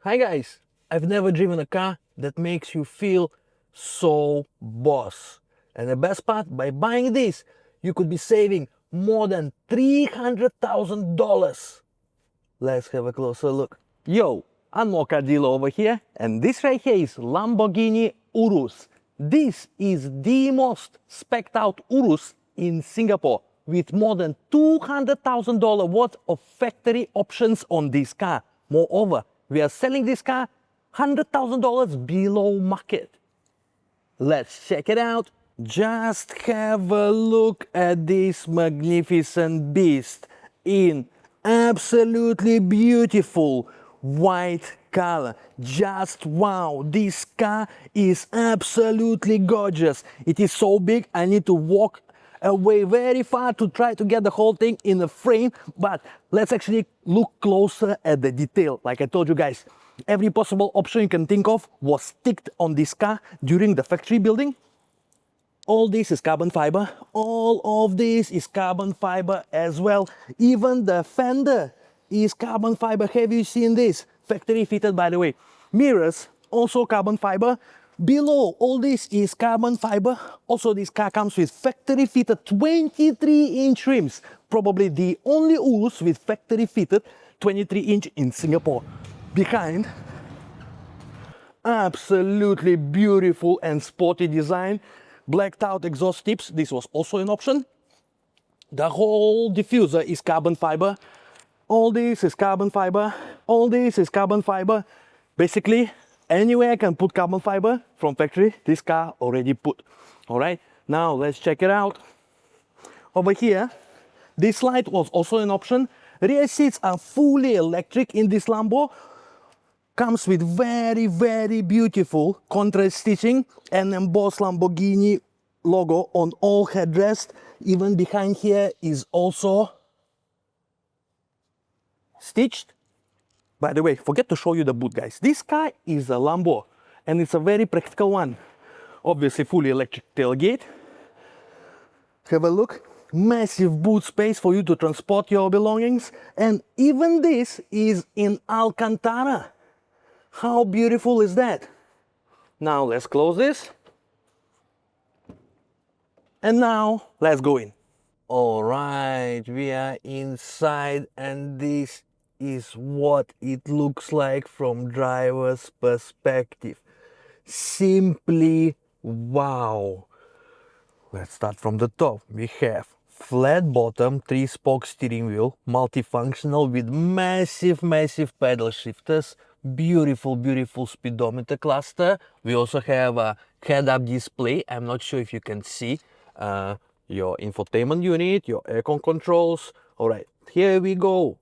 Hi guys, I've never driven a car that makes you feel so boss. And the best part, by buying this, you could be saving more than $300,000. Let's have a closer look. Yo, angmohcardealer over here, and this right here is Lamborghini Urus. This is the most spec'd out Urus in Singapore, with more than $200,000 worth of factory options on this car. Moreover, we are selling this car $100,000 below market. Let's check it out. Just have a look at this magnificent beast in absolutely beautiful white color. Just wow, this car is absolutely gorgeous. It is so big, I need to walk away very far to try to get the whole thing in the frame, but let's actually look closer at the detail. Like I told you guys, every possible option you can think of was ticked on this car during the factory building. All this is carbon fiber. All of this is carbon fiber as well. Even the fender is carbon fiber. Have you seen this? Factory fitted, by the way. Mirrors, also carbon fiber. Below, all this is carbon fiber. Also, this car comes with factory fitted 23-inch rims. Probably the only Urus with factory fitted 23-inch in Singapore. Behind, absolutely beautiful and sporty design. Blacked out exhaust tips, this was also an option. The whole diffuser is carbon fiber. All this is carbon fiber. All this is carbon fiber. Basically, anywhere I can put carbon fiber from factory, this car already put. All right, now let's check it out. Over here, this slide was also an option. Rear seats are fully electric in this Lambo. Comes with very, very beautiful contrast stitching and embossed Lamborghini logo on all headrests. Even behind here is also stitched. By the way, forget to show you the boot, guys. This car is a Lambo and it's a very practical one. Obviously fully electric tailgate. Have a look. Massive boot space for you to transport your belongings. And even this is in Alcantara. How beautiful is that? Now let's close this. And now let's go in. All right, we are inside and this is what it looks like from driver's perspective. Simply wow. Let's start from the top. We have flat bottom, 3-spoke steering wheel, multifunctional with massive pedal shifters. Beautiful speedometer cluster. We also have a head-up display. I'm not sure if you can see your infotainment unit, your aircon controls. All right, here we go.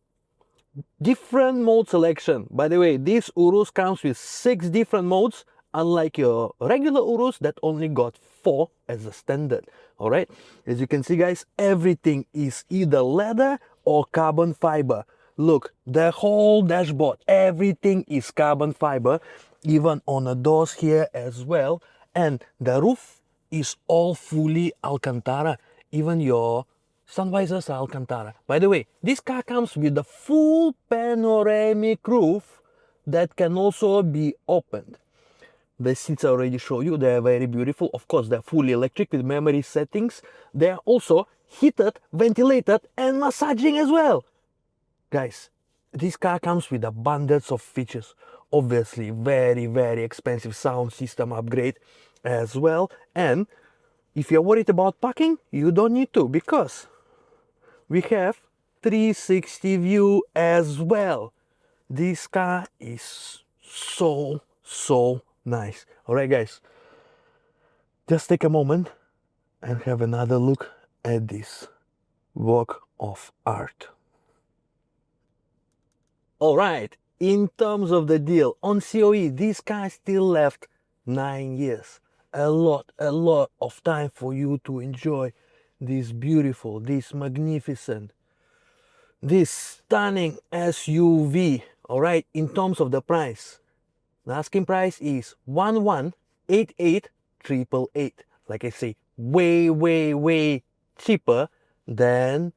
Different mode selection. By the way, this Urus comes with 6 different modes, unlike your regular Urus that only got 4 as a standard. All right, as you can see, guys, everything is either leather or carbon fiber. Look, the whole dashboard, everything is carbon fiber, even on the doors here as well. And the roof is all fully Alcantara. Even your sun visors are Alcantara. By the way, this car comes with the full panoramic roof that can also be opened. The seats I already showed you, they are very beautiful. Of course, they're fully electric with memory settings. They are also heated, ventilated, and massaging as well. Guys, this car comes with abundance of features. Obviously, very expensive sound system upgrade as well. And if you're worried about parking, you don't need to, because we have 360 view as well. This car is so nice. All right, guys, just take a moment and have another look at this work of art. All right, in terms of the deal on COE, this car still left 9 years. A lot of time for you to enjoy this beautiful, this magnificent, this stunning SUV. All right, in terms of the price, the asking price is 1188,888. Like I say, way cheaper than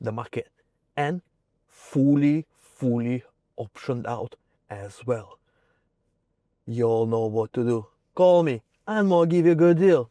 the market and fully optioned out as well. You all know what to do. Call me and we'll give you a good deal.